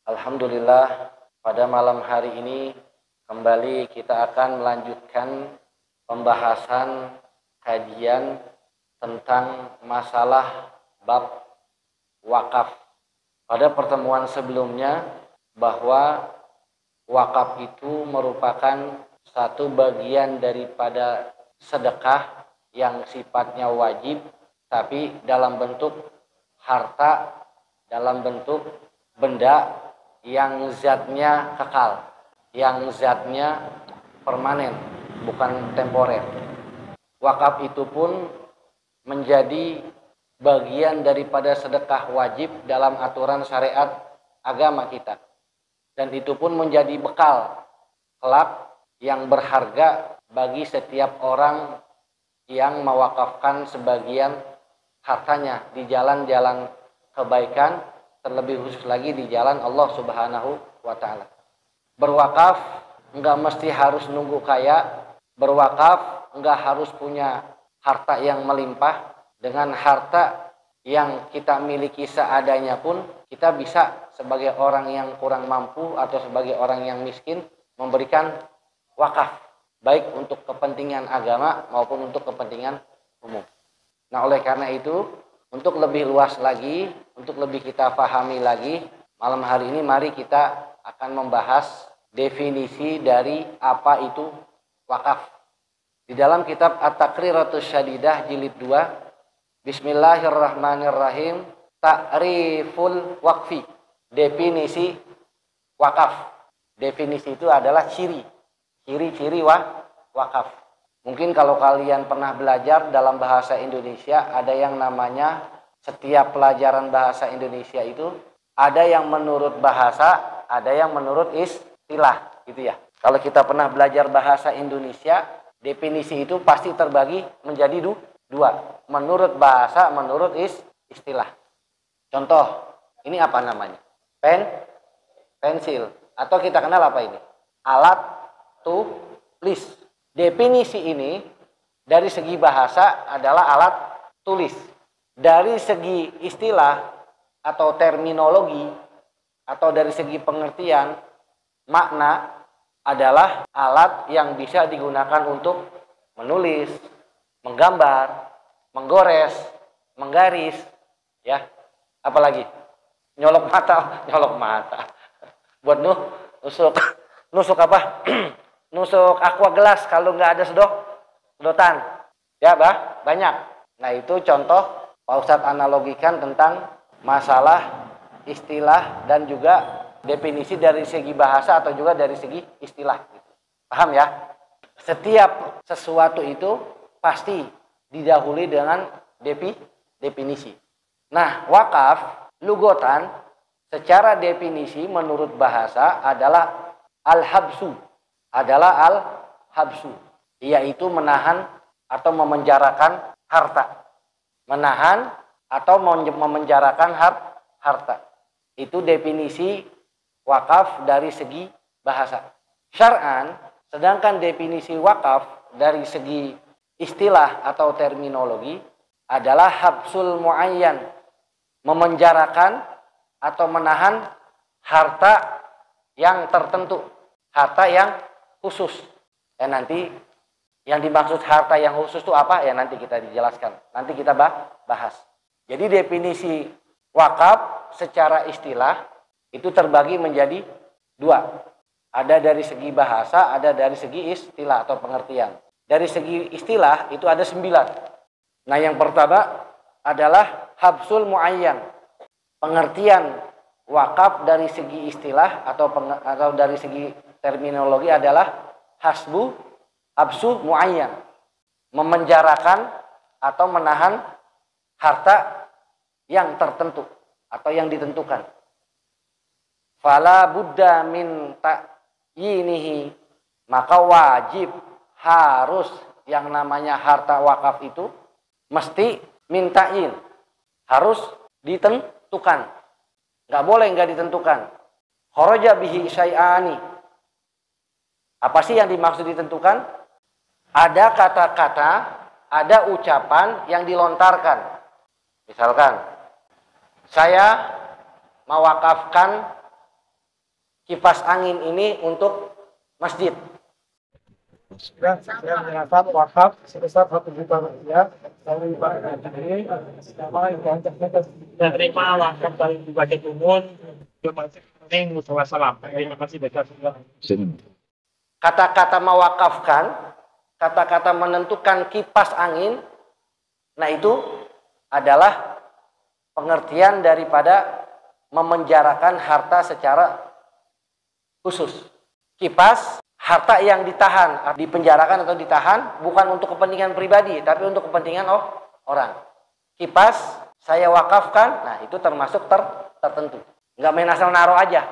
Alhamdulillah, pada malam hari ini kembali kita akan melanjutkan pembahasan kajian tentang masalah bab wakaf. Pada pertemuan sebelumnya bahwa wakaf itu merupakan satu bagian daripada sedekah yang sifatnya wajib, tapi dalam bentuk harta, dalam bentuk benda yang zatnya kekal, yang zatnya permanen, bukan temporer. Wakaf itu pun menjadi bagian daripada sedekah wajib dalam aturan syariat agama kita. Dan itu pun menjadi bekal kelak yang berharga bagi setiap orang yang mewakafkan sebagian hartanya di jalan-jalan kebaikan, terlebih khusus lagi di jalan Allah Subhanahu wa ta'ala. Berwakaf enggak mesti harus nunggu kaya, berwakaf enggak harus punya harta yang melimpah. Dengan harta yang kita miliki seadanya pun kita bisa sebagai orang yang kurang mampu atau sebagai orang yang miskin memberikan wakaf, baik untuk kepentingan agama maupun untuk kepentingan umum. Nah, oleh karena itu, untuk lebih luas lagi, untuk lebih kita pahami lagi, malam hari ini mari kita akan membahas definisi dari apa itu wakaf. Di dalam kitab At-Taqriratus Syadidah jilid 2, Bismillahirrahmanirrahim, Ta'riful Waqfi, definisi wakaf. Definisi itu adalah ciri-ciri wakaf. Mungkin kalau kalian pernah belajar dalam bahasa Indonesia, ada yang namanya setiap pelajaran bahasa Indonesia itu ada yang menurut bahasa, ada yang menurut istilah, gitu ya. Kalau kita pernah belajar bahasa Indonesia, definisi itu pasti terbagi menjadi dua, menurut bahasa, menurut istilah. Contoh, ini apa namanya? Pensil, atau kita kenal apa ini? Alat tulis. Definisi ini dari segi bahasa adalah alat tulis. Dari segi istilah atau terminologi atau dari segi pengertian, makna adalah alat yang bisa digunakan untuk menulis, menggambar, menggores, menggaris, ya. Apalagi nyolok mata. Buat nusuk apa? Nusuk aqua gelas kalau nggak ada sedotan. Ya, banyak. Nah, itu contoh Pak Ustadz analogikan tentang masalah istilah dan juga definisi dari segi bahasa atau juga dari segi istilah. Paham ya? Setiap sesuatu itu pasti didahului dengan definisi. Nah, wakaf lugotan secara definisi menurut bahasa adalah al-habsu. Yaitu menahan atau memenjarakan harta. Menahan atau memenjarakan harta. Itu definisi wakaf dari segi bahasa. Syar'an, sedangkan definisi wakaf dari segi istilah atau terminologi adalah habsul muayyan, memenjarakan atau menahan harta yang tertentu, harta yang khusus. Dan nanti yang dimaksud harta yang khusus itu apa? Ya nanti kita dijelaskan. Nanti kita bahas. Jadi definisi wakaf secara istilah itu terbagi menjadi dua. Ada dari segi bahasa, ada dari segi istilah atau pengertian. Dari segi istilah itu ada 9. Nah, yang pertama adalah habsul muayyan. Pengertian wakaf dari segi istilah atau dari segi terminologi adalah habsu muayyan, memenjarakan atau menahan harta yang tertentu atau yang ditentukan. Fala budda min ta'yinihi, maka wajib harus yang namanya harta wakaf itu mesti mintain, harus ditentukan. Nggak boleh nggak ditentukan. Kharaja bihi syai'ani. Apa sih yang dimaksud ditentukan? Ada kata-kata, ada ucapan yang dilontarkan. Misalkan, saya mewakafkan kipas angin ini untuk masjid? Saya menggunakan wakaf sebesar 1 juta rupiah dari Pak Haji selama yang terima wakaf dari Bupati Bungun ini musola salam. Terima kasih banyak. Kata-kata mewakafkan, kata-kata menentukan kipas angin, nah itu adalah pengertian daripada memenjarakan harta secara khusus. Kipas, harta yang ditahan, dipenjarakan atau ditahan bukan untuk kepentingan pribadi, tapi untuk kepentingan orang. Kipas saya wakafkan, nah itu termasuk tertentu. Nggak main asal naruh aja.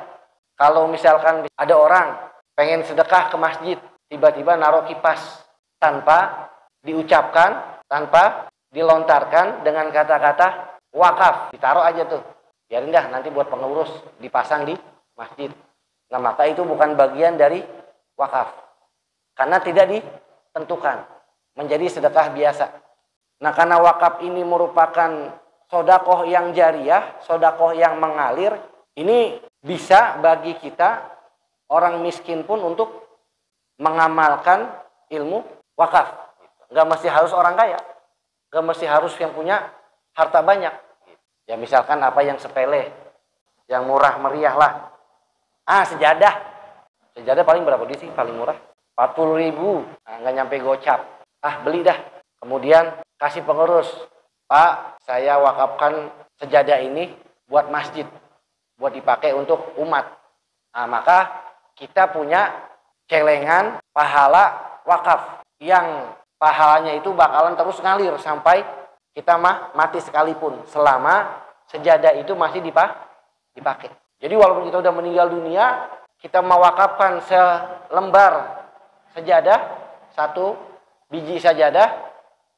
Kalau misalkan ada orang pengen sedekah ke masjid, tiba-tiba naruh kipas tanpa diucapkan, tanpa dilontarkan dengan kata-kata wakaf, ditaruh aja tuh. Biarin dah nanti buat pengurus, dipasang di masjid. Nah maka itu bukan bagian dari wakaf. Karena tidak ditentukan. Menjadi sedekah biasa. Nah karena wakaf ini merupakan sodakoh yang jariah, sodakoh yang mengalir. Ini bisa bagi kita, orang miskin pun untuk mengamalkan ilmu wakaf. Nggak mesti harus orang kaya. Nggak mesti harus yang punya harta banyak. Ya misalkan apa yang sepele. Yang murah meriah lah. Sejadah. Sejadah paling berapa duit sih paling murah? 40.000. Nah, nggak nyampe gocap. Beli dah. Kemudian kasih pengurus. Pak, saya wakafkan sejadah ini buat masjid. Buat dipakai untuk umat. Nah, maka kita punya celengan pahala wakaf. Yang pahalanya itu bakalan terus ngalir sampai kita mati sekalipun. Selama sejadah itu masih dipakai. Jadi walaupun kita udah meninggal dunia, kita mewakafkan selembar sejadah, 1 biji sajadah,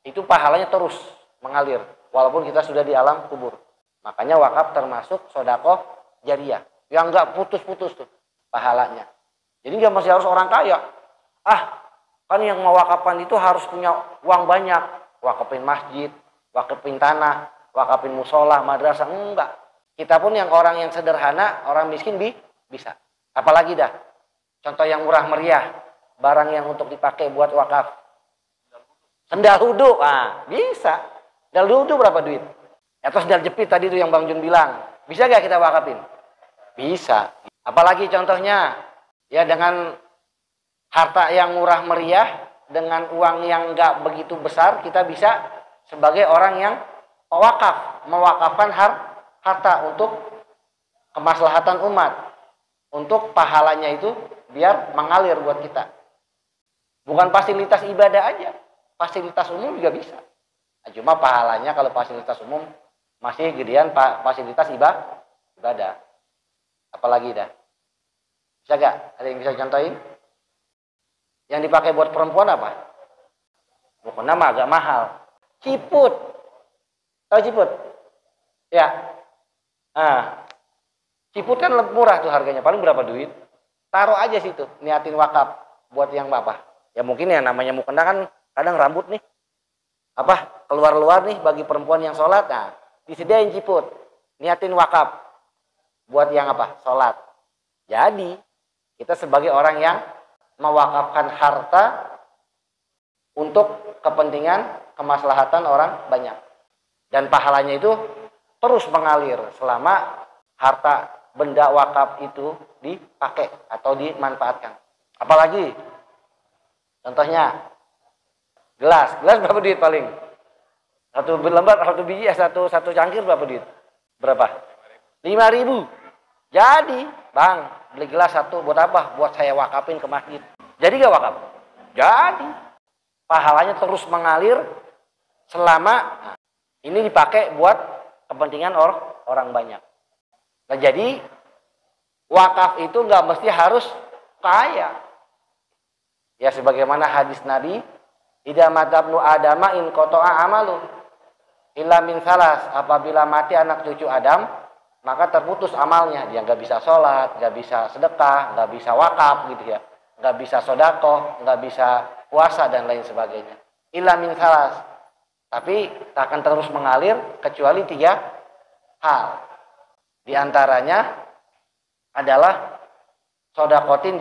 itu pahalanya terus mengalir. Walaupun kita sudah di alam kubur. Makanya wakaf termasuk sodakoh jariah. Yang nggak putus-putus tuh pahalanya. Jadi nggak mesti harus orang kaya. Kan yang mewakafkan itu harus punya uang banyak. Wakafin masjid, wakafin tanah, wakafin musola, madrasah. Enggak. Kita pun yang orang yang sederhana, orang miskin bisa. Apalagi dah. Contoh yang murah meriah. Barang yang untuk dipakai buat wakaf. Sendal wudhu. Bisa. Sendal wudhu berapa duit? Atau sendal jepit tadi tuh yang Bang Jun bilang. Bisa gak kita wakafin? Bisa. Apalagi contohnya. Ya dengan harta yang murah meriah. Dengan uang yang gak begitu besar. Kita bisa sebagai orang yang mewakafkan harta untuk kemaslahatan umat, untuk pahalanya itu biar mengalir buat kita. Bukan fasilitas ibadah aja, fasilitas umum juga bisa. Cuma pahalanya kalau fasilitas umum masih gedean fasilitas ibadah. Apalagi dah? Bisa gak? Ada yang bisa contohin? Yang dipakai buat perempuan apa? Mukena mah agak mahal. Ciput. Tahu ciput? Ya. Ciput kan murah tuh harganya. Paling berapa duit? Taruh aja situ. Niatin wakaf. Buat yang apa? Ya mungkin yang namanya mukena kan kadang rambut nih. Keluar-luar nih bagi perempuan yang sholat. Nah, disediain ciput. Niatin wakaf. Buat yang apa? Sholat. Jadi, kita sebagai orang yang mewakafkan harta untuk kepentingan kemaslahatan orang banyak. Dan pahalanya itu terus mengalir selama harta benda wakaf itu dipakai atau dimanfaatkan. Apalagi contohnya gelas berapa duit paling? 1 lembar, 1 biji, satu cangkir berapa duit? Berapa? 5.000. Jadi, Bang, beli gelas 1 buat apa? Buat saya wakafin ke masjid. Jadi gak wakaf? Jadi. Pahalanya terus mengalir selama ini dipakai buat kepentingan orang banyak. Nah jadi wakaf itu nggak mesti harus kaya. Ya sebagaimana hadis Nabi, idza matabnu adama in qata'a amalu illa min salas. Apabila mati anak cucu Adam, maka terputus amalnya. Dia nggak bisa sholat, nggak bisa sedekah, nggak bisa wakaf gitu ya, nggak bisa sodakoh, nggak bisa puasa dan lain sebagainya. Illa min salas. Tapi tak akan terus mengalir kecuali 3 hal. Di antaranya adalah sodakotin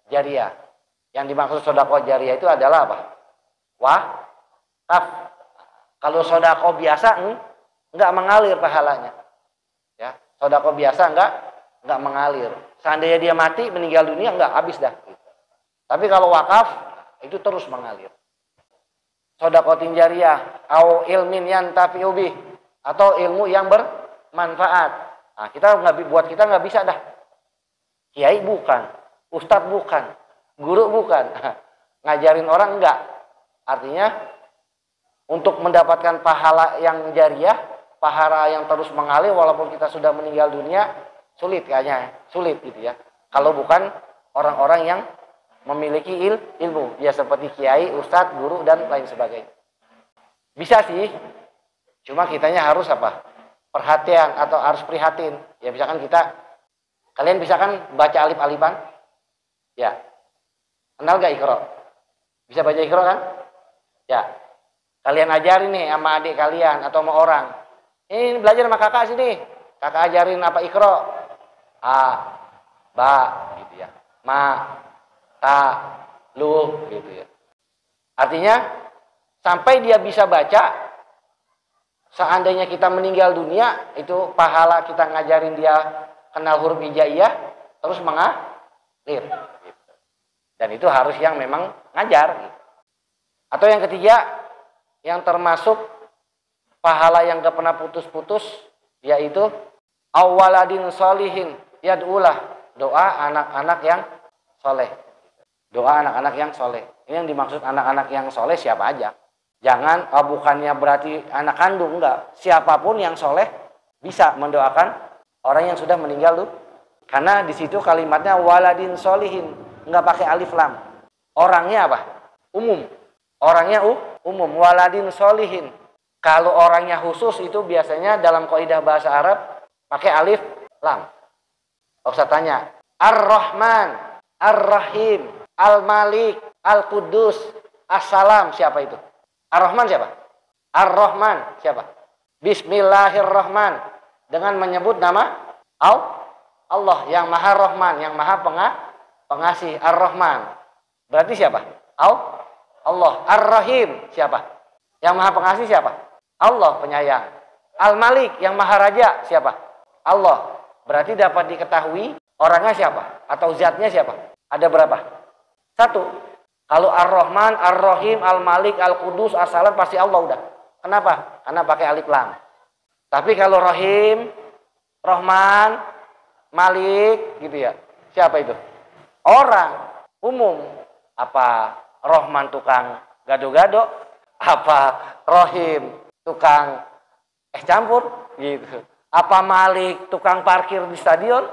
jariyah. Yang dimaksud sodako jariyah itu adalah apa? Wakaf. Kalau sodako biasa enggak mengalir pahalanya. Ya, sodako biasa enggak mengalir. Seandainya dia mati meninggal dunia enggak habis dah. Tapi kalau wakaf itu terus mengalir. Sodakotin jariyah, au ilmin yantafi'u bih, atau ilmu yang bermanfaat. Nah, buat kita nggak bisa dah. Kiai bukan, ustadz bukan, guru bukan, ngajarin orang enggak. Artinya untuk mendapatkan pahala yang jariyah, pahala yang terus mengalir walaupun kita sudah meninggal dunia, sulit kayaknya, sulit gitu ya. Kalau bukan orang-orang yang memiliki ilmu, ya seperti kiai, ustadz, guru dan lain sebagainya. Bisa sih, cuma kitanya harus apa? Perhatian atau harus prihatin. Ya misalkan kalian bisa kan baca alif-alifan? Ya. Kenal gak Iqra? Bisa baca Iqra kan? Ya. Kalian ajarin nih sama adik kalian atau sama orang. Ini belajar sama kakak sini. Kakak ajarin apa Iqra? A, ba, gitu ya. Ma, ta, lu, gitu ya. Artinya sampai dia bisa baca, seandainya kita meninggal dunia, itu pahala kita ngajarin dia kenal huruf hijaiyah terus mengalir. Gitu. Dan itu harus yang memang ngajar. Gitu. Atau yang ketiga, yang termasuk pahala yang gak pernah putus-putus, yaitu awaladin solihin yad'ulah, doa anak-anak yang soleh. Doa anak-anak yang soleh. Ini yang dimaksud anak-anak yang soleh siapa aja. Jangan, bukannya berarti anak kandung, enggak. Siapapun yang soleh bisa mendoakan orang yang sudah meninggal tuh. Karena di situ kalimatnya waladin solihin, enggak pakai alif lam. Orangnya apa? Umum. Orangnya umum. Waladin solihin. Kalau orangnya khusus itu biasanya dalam kaidah bahasa Arab pakai alif lam. Ustaz tanya, Ar-Rahman, Ar-Rahim, Al-Malik, Al-Qudus, As-Salam, siapa itu? Ar-Rahman siapa? Ar-Rahman siapa? Bismillahirrahman, dengan menyebut nama Allah yang Maha Rahman, yang Maha Pengasih. Ar-Rahman berarti siapa? Allah. Ar-Rahim siapa? Yang Maha Pengasih siapa? Allah, penyayang. Al-Malik, yang Maha Raja siapa? Allah. Berarti dapat diketahui orangnya siapa atau zatnya siapa? Ada berapa? Satu. Kalau Ar-Rahman, Ar-Rahim, Al-Malik, Al-Qudus, As-Salam pasti Allah udah. Kenapa? Karena pakai alif lam. Tapi kalau Rahim, Rahman, Malik gitu ya. Siapa itu? Orang umum. Apa Rahman tukang gado-gado? Apa Rahim tukang es campur gitu? Apa Malik tukang parkir di stadion?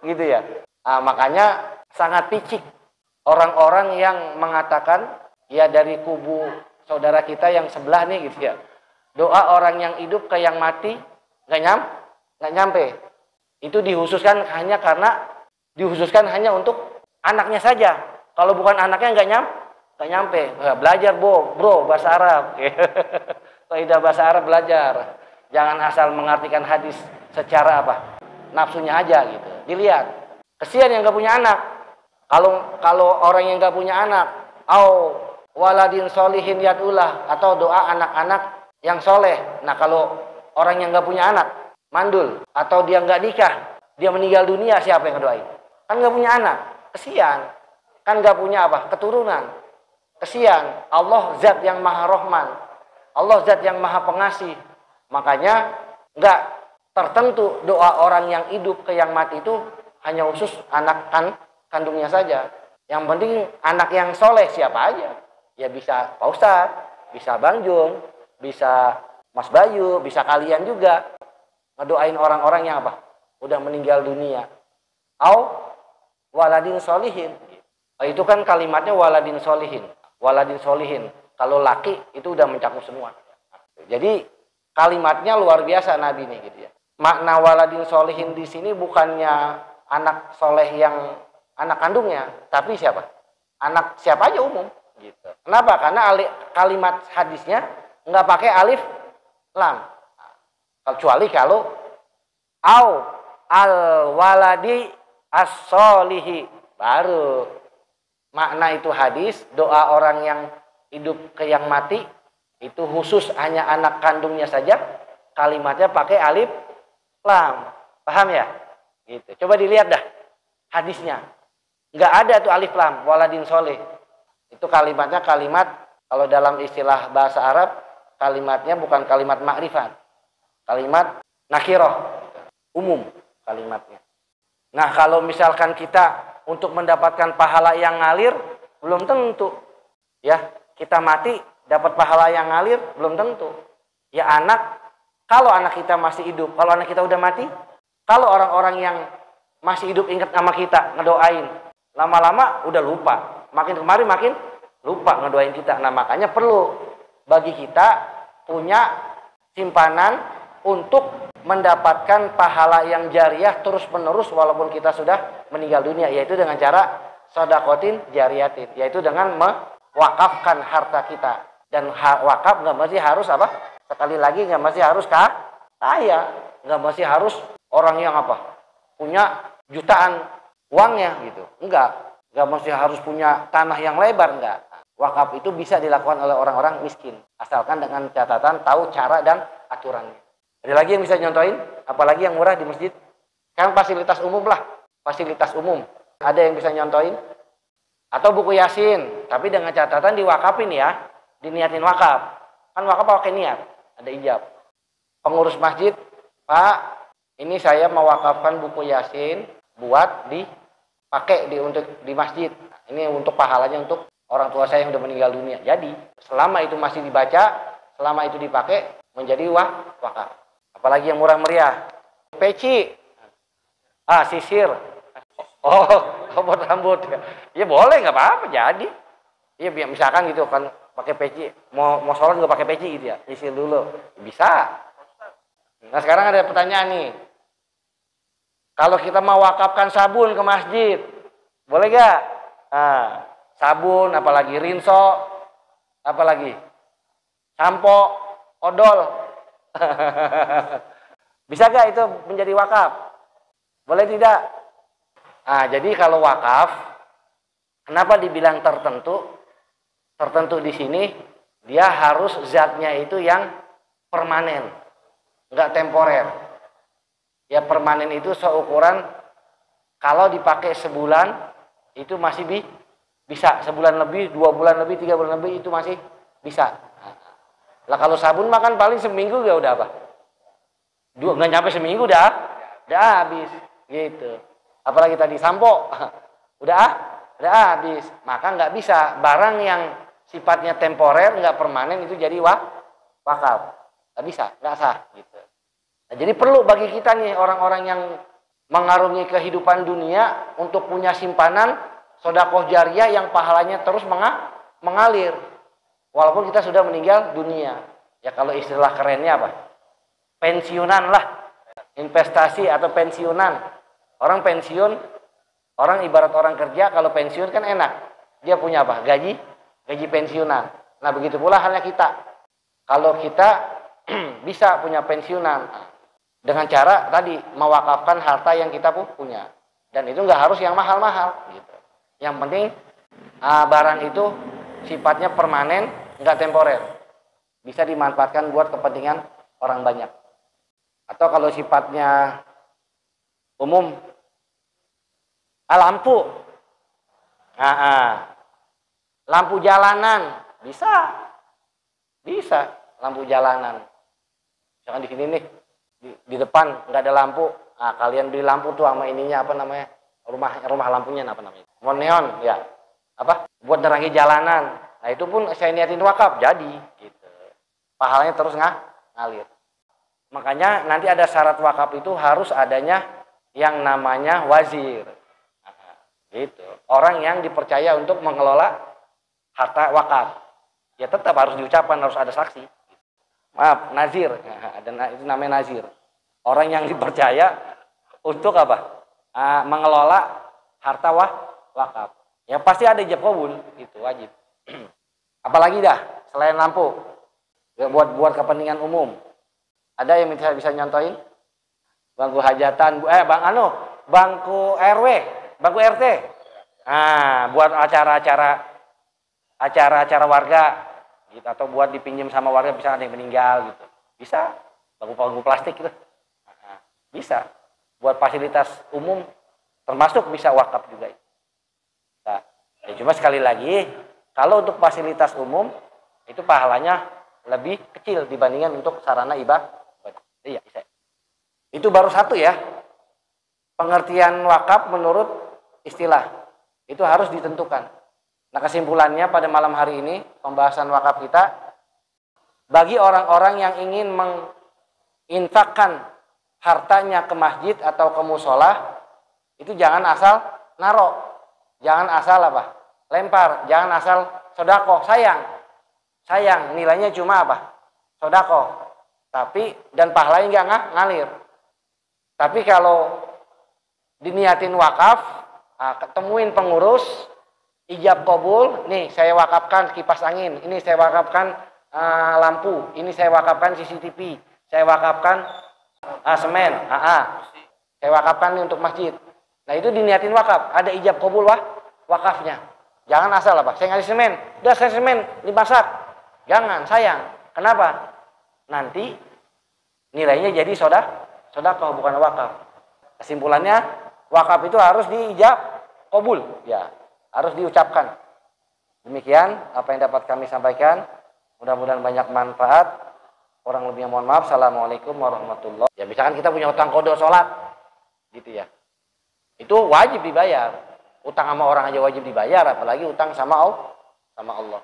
Gitu ya. Nah, makanya sangat picik orang-orang yang mengatakan ya dari kubu saudara kita yang sebelah nih gitu ya. Doa orang yang hidup ke yang mati nggak nyampe. Itu dihususkan hanya untuk anaknya saja. Kalau bukan anaknya nggak nyampe. Belajar bro bahasa Arab. Kaidah bahasa Arab belajar. Jangan asal mengartikan hadis secara apa? Nafsunya aja gitu. Dilihat. Kesian yang nggak punya anak. Kalau orang yang nggak punya anak, au waladin solihin yadullah, atau doa anak-anak yang soleh. Nah kalau orang yang nggak punya anak, mandul, atau dia nggak nikah, dia meninggal dunia, siapa yang ngedoain? Kan nggak punya anak, kesian. Kan nggak punya apa? Keturunan, kesian. Allah zat yang maha rahman, Allah zat yang maha pengasih. Makanya nggak tertentu doa orang yang hidup ke yang mati itu hanya khusus anak kandungnya saja. Yang penting anak yang soleh siapa aja. Ya bisa Pak Ustadz, bisa Bang Jun, bisa Mas Bayu, bisa kalian juga. Ngedoain orang-orang yang apa? Udah meninggal dunia. Au waladin solihin. Itu kan kalimatnya waladin solihin. Waladin solihin. Kalau laki itu udah mencakup semua. Jadi kalimatnya luar biasa Nabi nih gitu ya. Makna waladin solihin di sini bukannya anak soleh yang anak kandungnya, tapi siapa? Anak siapa aja umum gitu. Kenapa? Karena kalimat hadisnya nggak pakai alif lam. Kecuali kalau au al waladi as-solihi. Baru makna itu hadis, doa orang yang hidup ke yang mati itu khusus hanya anak kandungnya saja, kalimatnya pakai alif lam. Paham ya? Gitu. Coba dilihat dah hadisnya. Nggak ada tuh alif lam, waladin soleh. Itu kalimatnya kalimat, kalau dalam istilah bahasa Arab, kalimatnya bukan kalimat makrifat. Kalimat nakirah, umum kalimatnya. Nah, kalau misalkan kita untuk mendapatkan pahala yang ngalir, belum tentu. Ya, kita mati dapat pahala yang ngalir, belum tentu. Ya anak, kalau anak kita masih hidup, kalau anak kita udah mati, kalau orang-orang yang masih hidup ingat nama kita, ngedoain, lama-lama udah lupa. Makin kemari makin lupa ngedoain kita. Nah, makanya perlu bagi kita punya simpanan untuk mendapatkan pahala yang jariah terus-menerus walaupun kita sudah meninggal dunia, yaitu dengan cara sodakotin jariyatin, yaitu dengan mewakafkan harta kita. Dan wakaf nggak mesti harus apa? Sekali lagi nggak mesti harus kaya, nggak mesti harus orang yang apa? Punya jutaan uangnya gitu. Nggak mesti harus punya tanah yang lebar, enggak. Wakaf itu bisa dilakukan oleh orang-orang miskin, asalkan dengan catatan tahu cara dan aturannya. Ada lagi yang bisa nyontoin? Apalagi yang murah di masjid? Kan fasilitas umum lah. Fasilitas umum. Ada yang bisa nyontoin? Atau buku Yasin. Tapi dengan catatan diwakafin ya. Diniatin wakaf. Kan wakaf pakai niat. Ada ijab. Pengurus masjid. Pak, ini saya mewakafkan buku Yasin. Buat dipakai untuk di masjid. Ini untuk pahalanya untuk orang tua saya yang sudah meninggal dunia. Jadi, selama itu masih dibaca, selama itu dipakai, menjadi wakaf. Apalagi yang murah meriah, peci, sisir, robot rambut, ya boleh nggak apa-apa jadi, ya misalkan gitu kan pakai peci, mau sholat nggak pakai peci gitu ya, sisir dulu, bisa. Nah sekarang ada pertanyaan nih, kalau kita mau wakafkan sabun ke masjid, boleh nggak? Sabun, apalagi rinso, apalagi sampo, odol. Bisa gak itu menjadi wakaf? Boleh tidak? Nah, jadi kalau wakaf, kenapa dibilang tertentu? Tertentu di sini dia harus zatnya itu yang permanen, nggak temporer. Ya permanen itu seukuran kalau dipakai sebulan itu masih bisa, sebulan lebih, 2 bulan lebih, 3 bulan lebih itu masih bisa. Lah kalau sabun makan paling seminggu ya udah apa? Nggak nyampe seminggu udah habis gitu. Apalagi tadi sampo udah habis. Maka nggak bisa barang yang sifatnya temporer nggak permanen itu jadi wakaf. Nggak bisa, nggak sah gitu. Nah, jadi perlu bagi kita nih orang-orang yang mengarungi kehidupan dunia untuk punya simpanan sedekah jariyah yang pahalanya terus mengalir. Walaupun kita sudah meninggal dunia. Ya kalau istilah kerennya apa? Pensiunan lah. Investasi atau pensiunan. Orang pensiun, orang ibarat orang kerja, kalau pensiun kan enak. Dia punya apa? Gaji pensiunan. Nah begitu pula halnya kita. Kalau kita bisa punya pensiunan. Dengan cara tadi, mewakafkan harta yang kita punya. Dan itu nggak harus yang mahal-mahal. Gitu. Yang penting barang itu sifatnya permanen, nggak temporer, bisa dimanfaatkan buat kepentingan orang banyak. Atau kalau sifatnya umum, lampu, lampu jalanan, bisa lampu jalanan. Misalkan di sini nih, di depan nggak ada lampu, kalian beli lampu tuh sama ininya apa namanya, rumah lampunya apa namanya, neon ya, apa, buat nerangi jalanan. Nah itu pun saya niatin wakaf, jadi gitu. Pahalanya terus ngalir. Makanya nanti ada syarat wakaf itu harus adanya yang namanya wazir. Gitu. Orang yang dipercaya untuk mengelola harta wakaf. Ya tetap harus diucapkan, harus ada saksi. Maaf, nazir. Itu namanya nazir. Orang yang dipercaya untuk apa? Mengelola harta wakaf. Ya pasti ada ijab qabul, itu wajib. Apalagi dah selain lampu ya, buat kepentingan umum ada yang bisa nyontoin bangku hajatan Bang bangku RW, bangku RT. Nah, buat acara-acara warga gitu, atau buat dipinjam sama warga, bisa ada yang meninggal gitu. Bisa, bangku plastik gitu. Nah, bisa. Buat fasilitas umum termasuk bisa wakaf juga. Nah, ya cuma sekali lagi, kalau untuk fasilitas umum itu pahalanya lebih kecil dibandingkan untuk sarana ibadah. Iya, bisa. Itu baru satu ya. Pengertian wakaf menurut istilah itu harus ditentukan. Nah, kesimpulannya pada malam hari ini pembahasan wakaf kita, bagi orang-orang yang ingin menginfakkan hartanya ke masjid atau ke musola, itu jangan asal narok, jangan asal apa? Lempar, jangan asal sodako, sayang nilainya cuma apa? Sodako, tapi dan pahalanya nggak ngalir. Tapi kalau diniatin wakaf, ketemuin pengurus, ijab kabul, nih saya wakafkan kipas angin, ini saya wakafkan lampu, ini saya wakafkan CCTV, saya wakafkan semen, saya wakafkan nih untuk masjid. Nah itu diniatin wakaf, ada ijab kabul wakafnya. Jangan asal apa, saya ngasih semen, udah saya semen dimasak, jangan, sayang. Kenapa? Nanti nilainya jadi sodako bukan wakaf. Kesimpulannya, wakaf itu harus diijab kabul, ya, harus diucapkan. Demikian apa yang dapat kami sampaikan. Mudah-mudahan banyak manfaat. Kurang lebihnya mohon maaf. Assalamualaikum warahmatullahi wabarakatuh. Ya, misalkan kita punya utang kodok sholat, gitu ya. Itu wajib dibayar. Utang sama orang aja wajib dibayar, apalagi utang sama Allah.